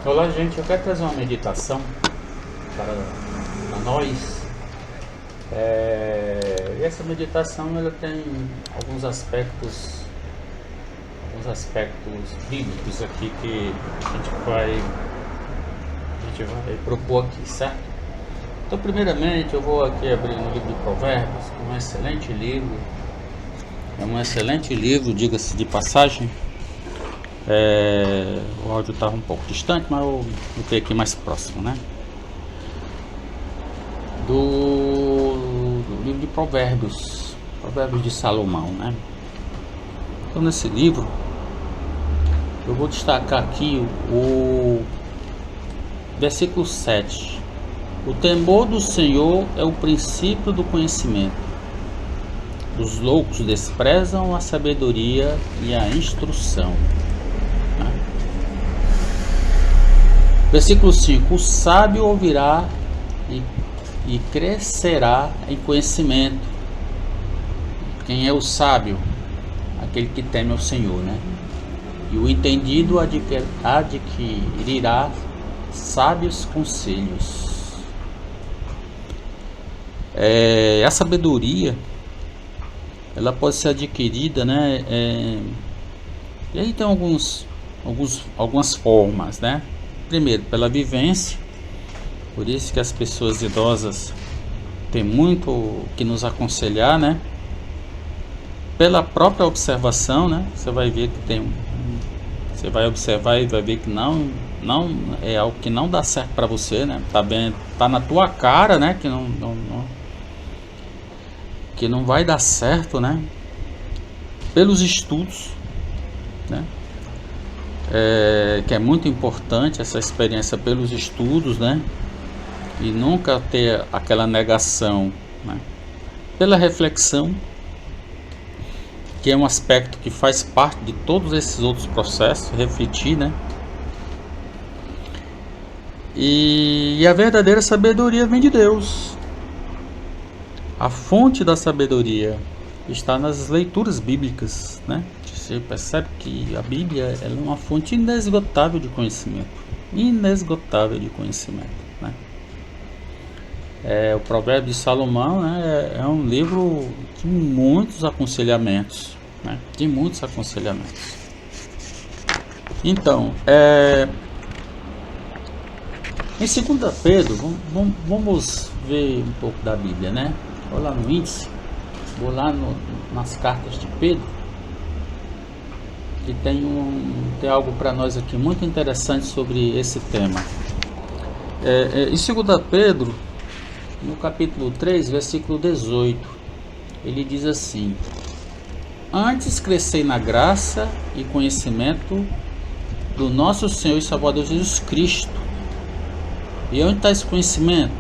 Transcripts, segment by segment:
Olá, gente. Eu quero trazer uma meditação para nós. E essa meditação ela tem alguns aspectos bíblicos aqui que a gente vai propor aqui, certo? Então, primeiramente, eu vou aqui abrir no livro de Provérbios, que é um excelente livro. É um excelente livro, diga-se de passagem. O áudio estava um pouco distante, mas eu botei aqui mais próximo, né? Do livro de Provérbios de Salomão, né? Então, nesse livro, eu vou destacar aqui o versículo 7. O temor do Senhor é o princípio do conhecimento. Os loucos desprezam a sabedoria e a instrução. Versículo 5. O sábio ouvirá e crescerá em conhecimento. Quem é o sábio? Aquele que teme ao Senhor, né? E o entendido adquirirá sábios conselhos. A sabedoria, ela pode ser adquirida, né? E aí tem algumas formas, né? Primeiro, pela vivência. Por isso que as pessoas idosas têm muito que nos aconselhar, né? Pela própria observação, né? Você vai ver que você vai observar e vai ver que não é algo que não dá certo para você, né? Tá na tua cara, né? Que não vai dar certo, né? Pelos estudos, né? Que é muito importante essa experiência pelos estudos, né? E nunca ter aquela negação, né? Pela reflexão, que é um aspecto que faz parte de todos esses outros processos, refletir, né? E a verdadeira sabedoria vem de Deus. A fonte da sabedoria está nas leituras bíblicas, né? Você percebe que a Bíblia é uma fonte inesgotável de conhecimento. Né? O Provérbio de Salomão, né, é um livro de muitos aconselhamentos, né? Então, em 2 Pedro, vamos ver um pouco da Bíblia, né? Vou lá no índice, vou lá nas cartas de Pedro, que tem algo para nós aqui muito interessante sobre esse tema. Em 2 Pedro, no capítulo 3, versículo 18, ele diz assim: antes crescei na graça e conhecimento do nosso Senhor e Salvador Jesus Cristo. E onde está esse conhecimento?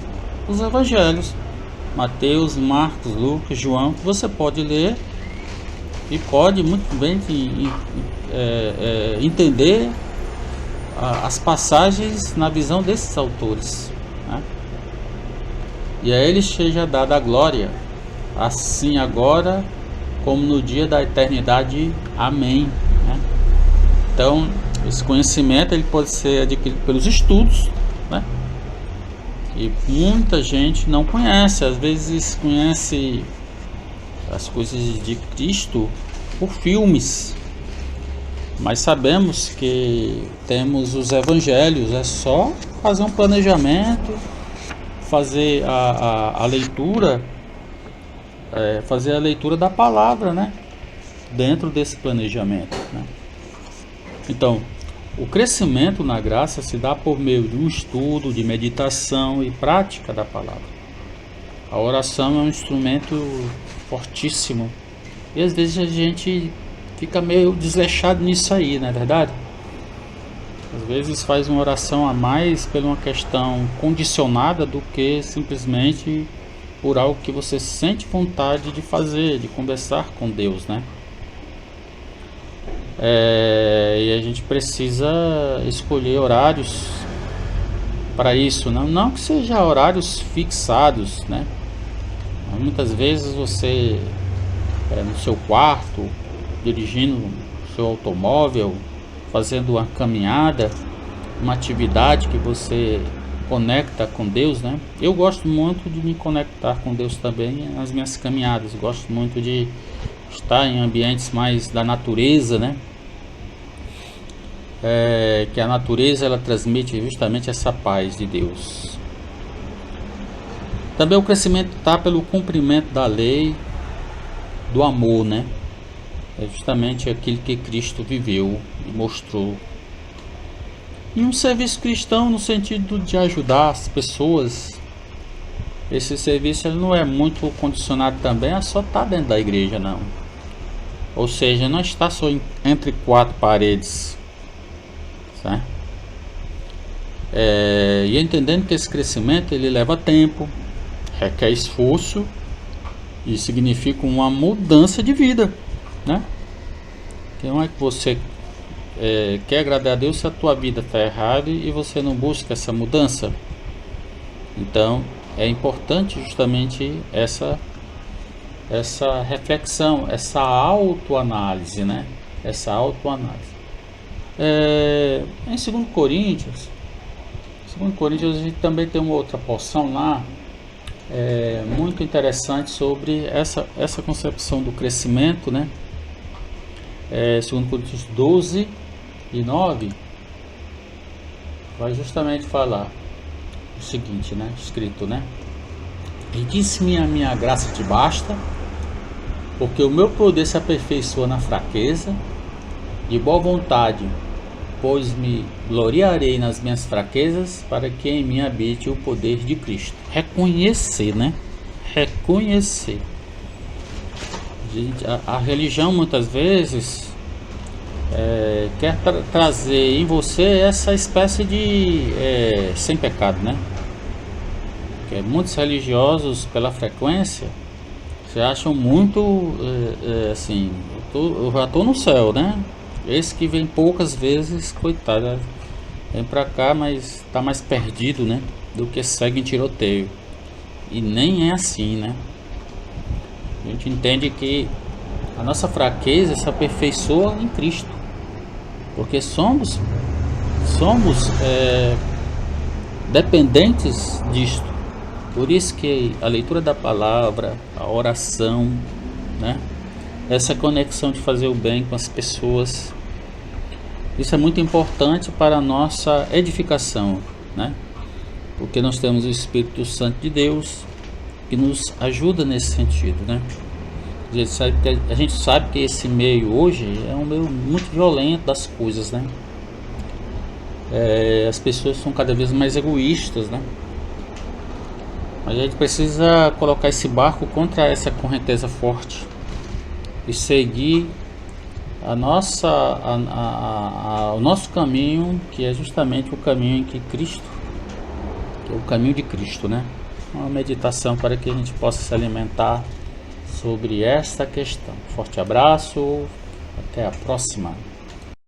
Os evangelhos, Mateus, Marcos, Lucas, João, que você pode ler e pode muito bem entender as passagens na visão desses autores, né? E a eles seja dada a glória, assim agora como no dia da eternidade. Amém, né? Então, esse conhecimento ele pode ser adquirido pelos estudos, né? E muita gente não conhece, às vezes conhece as coisas de Cristo por filmes, mas sabemos que temos os evangelhos. É só fazer um planejamento, fazer a leitura, fazer a leitura da palavra, né? Dentro desse planejamento, né? Então, o crescimento na graça se dá por meio de um estudo, de meditação e prática da palavra. A oração é um instrumento fortíssimo. E às vezes a gente fica meio desleixado nisso aí, não é verdade? Às vezes faz uma oração a mais por uma questão condicionada do que simplesmente por algo que você sente vontade de fazer, de conversar com Deus, né? E a gente precisa escolher horários para isso, não que seja horários fixados, né? Mas muitas vezes você no seu quarto, dirigindo o seu automóvel, fazendo uma caminhada, uma atividade que você conecta com Deus, né? Eu gosto muito de me conectar com Deus também nas minhas caminhadas. Eu gosto muito de estar em ambientes mais da natureza, né? Que a natureza ela transmite justamente essa paz de Deus. Também o crescimento está pelo cumprimento da lei do amor, né? É justamente aquilo que Cristo viveu e mostrou. E um serviço cristão no sentido de ajudar as pessoas. Esse serviço ele não é muito condicionado também a só estar dentro da igreja, não. Ou seja, não está só entre quatro paredes, certo? E entendendo que esse crescimento ele leva tempo, requer esforço e significa uma mudança de vida, né? Então é que você quer agradar a Deus se a tua vida está errada e você não busca essa mudança. Então é importante justamente essa reflexão, essa autoanálise, né? Essa autoanálise. Em 2 Coríntios a gente também tem uma outra porção lá muito interessante sobre essa concepção do crescimento, né? 2 Coríntios 12 e 9 vai justamente falar o seguinte, né? Escrito, né? E disse-me: a minha graça te basta, porque o meu poder se aperfeiçoa na fraqueza. De boa vontade, pois me gloriarei nas minhas fraquezas, para que em mim habite o poder de Cristo. Reconhecer, né? Reconhecer. A religião muitas vezes quer trazer em você essa espécie de sem pecado, né? Que muitos religiosos, pela frequência, se acham muito assim, eu já estou no céu, né? Esse que vem poucas vezes, coitado, vem pra cá, mas tá mais perdido, né? Do que segue em tiroteio. E nem é assim, né? A gente entende que a nossa fraqueza se aperfeiçoa em Cristo, porque somos dependentes disto. Por isso que a leitura da palavra, a oração, né? Essa conexão de fazer o bem com as pessoas, isso é muito importante para a nossa edificação, né? Porque nós temos o Espírito Santo de Deus que nos ajuda nesse sentido, né? A gente sabe que esse meio hoje é um meio muito violento das coisas, né? As pessoas são cada vez mais egoístas, né? A gente precisa colocar esse barco contra essa correnteza forte e seguir o nosso caminho, que é justamente o caminho em que Cristo, que é o caminho de Cristo, né? Uma meditação para que a gente possa se alimentar sobre esta questão. Forte abraço, até a próxima.